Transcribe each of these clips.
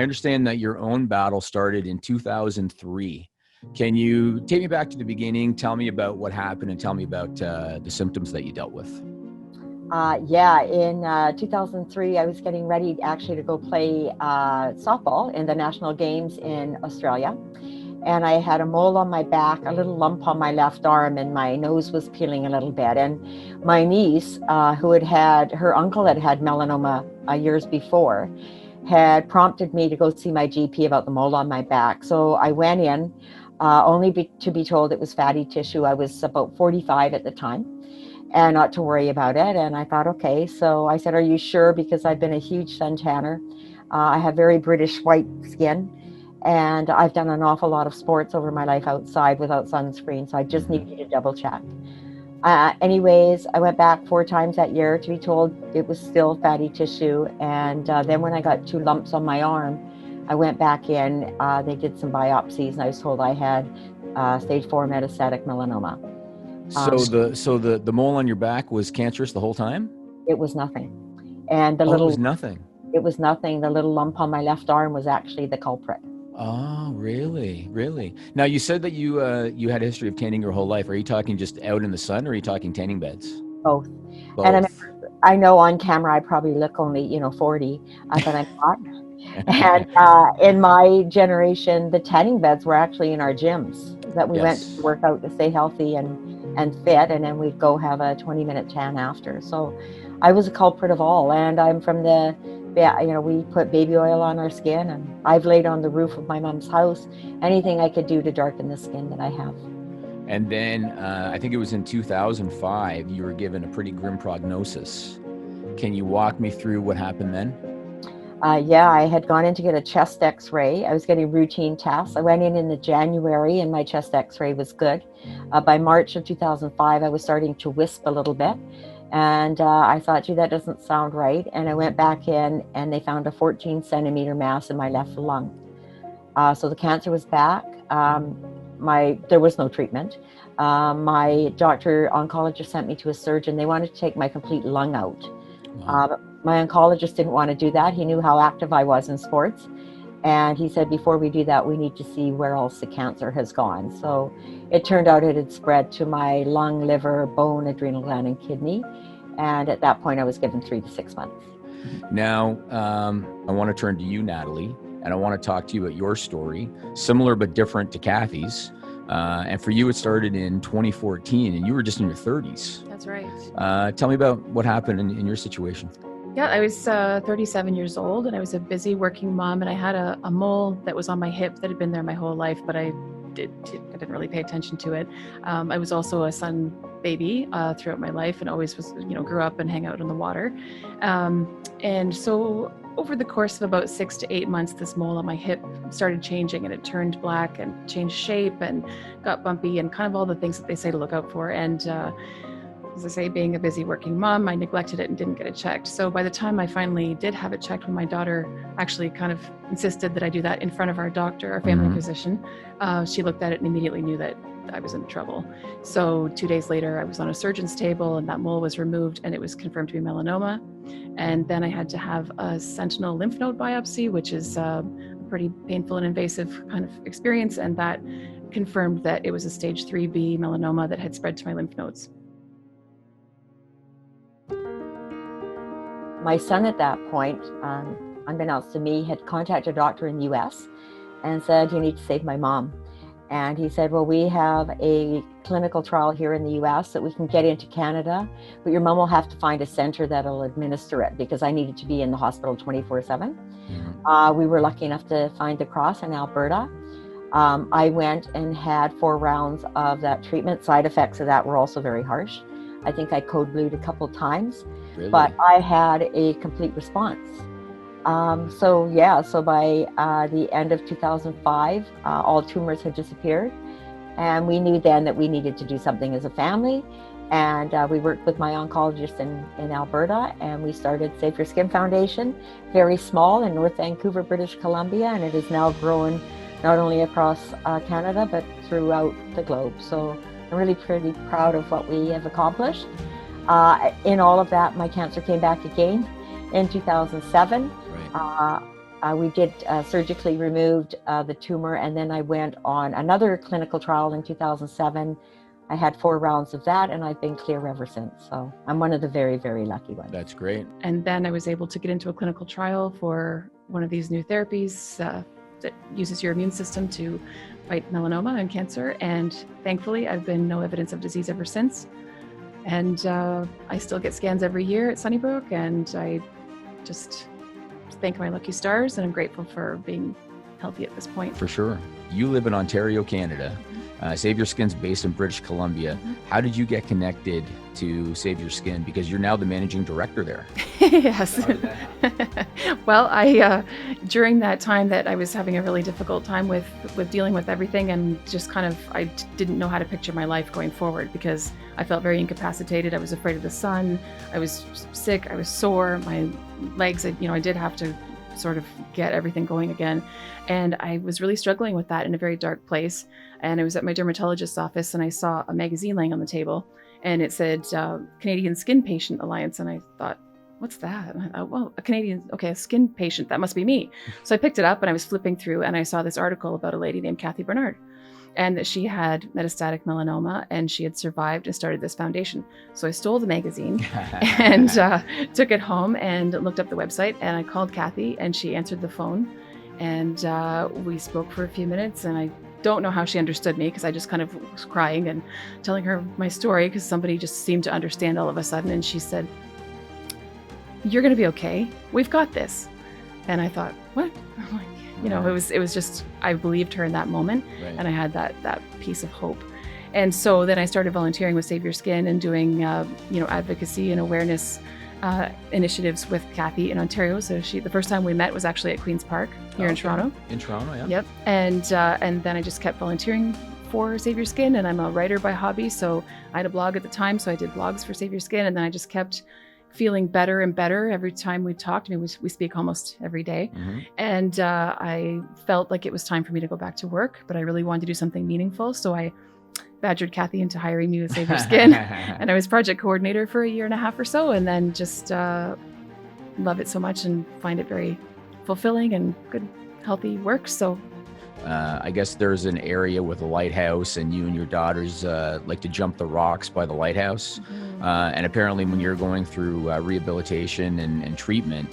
I understand that your own battle started in 2003. Can you take me back to the beginning? Tell me about what happened and tell me about the symptoms that you dealt with. Yeah, in 2003, I was getting ready actually to go play softball in the national games in Australia. And I had a mole on my back, a little lump on my left arm, and my nose was peeling a little bit. And my niece, her uncle had had melanoma years before, had prompted me to go see my GP about the mole on my back. So I went in, to be told it was fatty tissue. I was about 45 at the time, and not to worry about it. And I thought, okay. So I said, are you sure? Because I've been a huge sun tanner. I have very British white skin. And I've done an awful lot of sports over my life outside without sunscreen. So I just needed to double check. Anyways, I went back 4 times that year to be told it was still fatty tissue. And then when I got 2 lumps on my arm, I went back in. They did some biopsies, and I was told I had stage 4 metastatic melanoma. So the mole on your back was cancerous the whole time? It was nothing. And it was nothing. It was nothing. The little lump on my left arm was actually the culprit. Oh, really? Really? Now, you said that you had a history of tanning your whole life. Are you talking just out in the sun, or are you talking tanning beds? Both. And I know on camera I probably look only 40, but I'm not. And in my generation, the tanning beds were actually in our gyms that we went to work out to stay healthy and fit, and then we'd go have a 20-minute tan after. So I was a culprit of all, and I'm from we put baby oil on our skin, and I've laid on the roof of my mom's house, anything I could do to darken the skin that I have. And then I think it was in 2005, you were given a pretty grim prognosis. Can you walk me through what happened then? Yeah, I had gone in to get a chest x-ray. I was getting routine tests. I went in the January, and my chest x-ray was good. By March of 2005, I was starting to wisp a little bit. And I thought, gee, that doesn't sound right. And I went back in, and they found a 14-centimeter mass in my left lung. So the cancer was back. There was no treatment. My oncologist sent me to a surgeon. They wanted to take my complete lung out. Wow. My oncologist didn't want to do that. He knew how active I was in sports. And he said, before we do that, we need to see where else the cancer has gone. So it turned out it had spread to my lung, liver, bone, adrenal gland, and kidney. And at that point, I was given 3 to 6 months. Now, I want to turn to you, Natalie, and I want to talk to you about your story, similar but different to Kathy's. And for you, it started in 2014, and you were just in your 30s. That's right. Tell me about what happened in your situation. Yeah, I was 37 years old, and I was a busy working mom, and I had a mole that was on my hip that had been there my whole life, but I didn't really pay attention to it. I was also a sun baby throughout my life, and always was, grew up and hang out in the water. And so over the course of about 6 to 8 months, this mole on my hip started changing, and it turned black and changed shape and got bumpy and kind of all the things that they say to look out for. And as I say, being a busy working mom, I neglected it and didn't get it checked. So by the time I finally did have it checked, when my daughter actually kind of insisted that I do that in front of our doctor, our family physician, she looked at it and immediately knew that I was in trouble. So 2 days later, I was on a surgeon's table, and that mole was removed, and it was confirmed to be melanoma. And then I had to have a sentinel lymph node biopsy, which is a pretty painful and invasive kind of experience. And that confirmed that it was a stage 3B melanoma that had spread to my lymph nodes. My son at that point, unbeknownst to me, had contacted a doctor in the US and said, you need to save my mom. And he said, well, we have a clinical trial here in the US that we can get into Canada, but your mom will have to find a center that'll administer it, because I needed to be in the hospital 24/7. We were lucky enough to find the cross in Alberta. I went and had 4 rounds of that treatment. Side effects of that were also very harsh. I think I code blued a couple times, really? But I had a complete response. So by the end of 2005, all tumors had disappeared. And we knew then that we needed to do something as a family. And we worked with my oncologist in Alberta, and we started Save Your Skin Foundation, very small in North Vancouver, British Columbia. And it has now grown not only across Canada, but throughout the globe. So I'm really pretty proud of what we have accomplished. In all of that, my cancer came back again in 2007. Right. we did surgically removed the tumor, and then I went on another clinical trial in 2007. I had 4 rounds of that, and I've been clear ever since. So I'm one of the very, very lucky ones. That's great. And then I was able to get into a clinical trial for one of these new therapies that uses your immune system to fight melanoma and cancer. And thankfully, I've been no evidence of disease ever since. And I still get scans every year at Sunnybrook, and I just thank my lucky stars, and I'm grateful for being healthy at this point. For sure. You live in Ontario, Canada. Save Your Skin's based in British Columbia. How did you get connected to Save Your Skin? Because you're now the managing director there. Yes. Well, I during that time that I was having a really difficult time with dealing with everything, and just kind of I didn't know how to picture my life going forward, because I felt very incapacitated. I was afraid of the sun. I was sick. I was sore. My legs, I did have to sort of get everything going again. And I was really struggling with that in a very dark place. And I was at my dermatologist's office, and I saw a magazine laying on the table, and it said Canadian Skin Patient Alliance. And I thought, what's that? And I thought, well, a skin patient, that must be me. So I picked it up, and I was flipping through, and I saw this article about a lady named Kathy Bernard, and that she had metastatic melanoma, and she had survived and started this foundation. So I stole the magazine and took it home and looked up the website, and I called Kathy, and she answered the phone, and we spoke for a few minutes, and I don't know how she understood me, because I just kind of was crying and telling her my story, because somebody just seemed to understand all of a sudden. And she said, "You're going to be okay. We've got this." And I thought, what? I'm like, it was just, I believed her in that moment. Right. And I had that piece of hope. And so then I started volunteering with Save Your Skin and doing, advocacy and awareness initiatives with Kathy in Ontario. So the first time we met was actually at Queen's Park here in Toronto. In Toronto, yeah. Yep. And then I just kept volunteering for Save Your Skin, and I'm a writer by hobby. So I had a blog at the time, so I did blogs for Save Your Skin, and then I just kept feeling better and better every time we talked. I mean, we speak almost every day. Mm-hmm. And I felt like it was time for me to go back to work, but I really wanted to do something meaningful. So I badgered Kathy into hiring me with Save Your Skin. And I was project coordinator for 1.5 years or so, and then just love it so much and find it very fulfilling and good, healthy work. So I guess there's an area with a lighthouse, and you and your daughters like to jump the rocks by the lighthouse. Mm-hmm. And apparently when you're going through rehabilitation and treatment,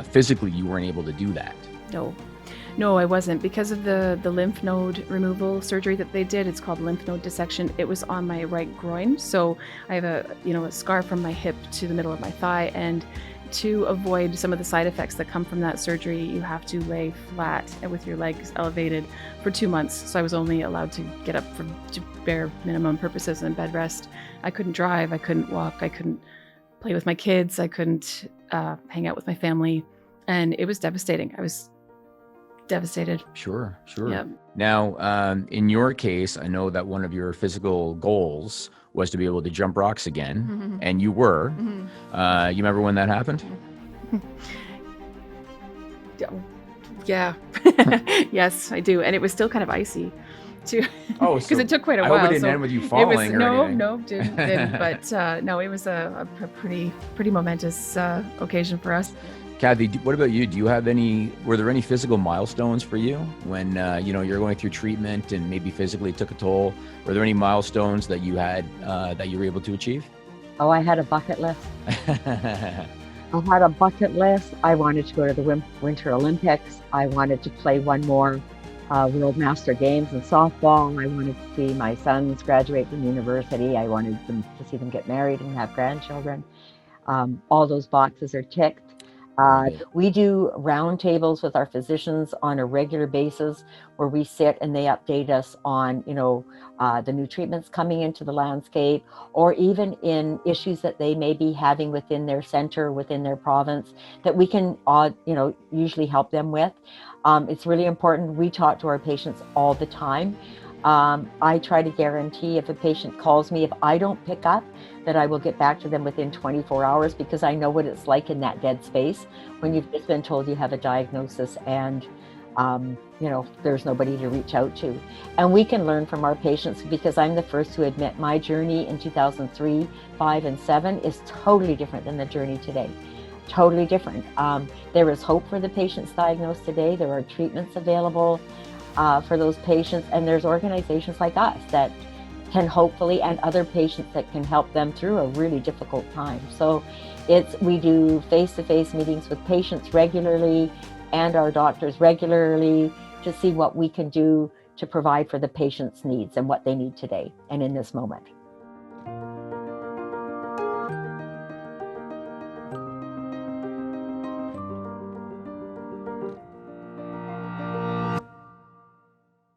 physically you weren't able to do that. No, I wasn't, because of the lymph node removal surgery that they did. It's called lymph node dissection. It was on my right groin. So I have a scar from my hip to the middle of my thigh, and to avoid some of the side effects that come from that surgery, you have to lay flat with your legs elevated for 2 months. So I was only allowed to get up to bare minimum purposes and bed rest. I couldn't drive, I couldn't walk, I couldn't play with my kids, I couldn't hang out with my family, and it was devastating. I was devastated. Sure. Yep. Now, in your case, I know that one of your physical goals was to be able to jump rocks again, Mm-hmm. and you were. Mm-hmm. You remember when that happened? Yeah. Yes, I do. And it was still kind of icy too. Oh, because it took quite a I while. hope it didn't end with you falling or anything. No, didn't. But no, it was a pretty momentous occasion for us. Kathy, what about you? Were there any physical milestones for you when, you're going through treatment and maybe physically took a toll? Were there any milestones that you had, that you were able to achieve? Oh, I had a bucket list. I wanted to go to the Winter Olympics. I wanted to play one more World Master Games in softball. I wanted to see my sons graduate from university. I wanted them to see them get married and have grandchildren. All those boxes are ticked. We do roundtables with our physicians on a regular basis, where we sit and they update us on, the new treatments coming into the landscape, or even in issues that they may be having within their center, within their province, that we can, usually help them with. It's really important. We talk to our patients all the time. I try to guarantee, if a patient calls me, if I don't pick up, that I will get back to them within 24 hours, because I know what it's like in that dead space when you've just been told you have a diagnosis and, there's nobody to reach out to. And we can learn from our patients, because I'm the first to admit my journey in 2003, 5, and 7 is totally different than the journey today. totally different. There is hope for the patients diagnosed today. There are treatments available for those patients, and there's organizations like us that can hopefully, and other patients that can help them through a really difficult time. So we do face-to-face meetings with patients regularly and our doctors regularly to see what we can do to provide for the patient's needs and what they need today and in this moment.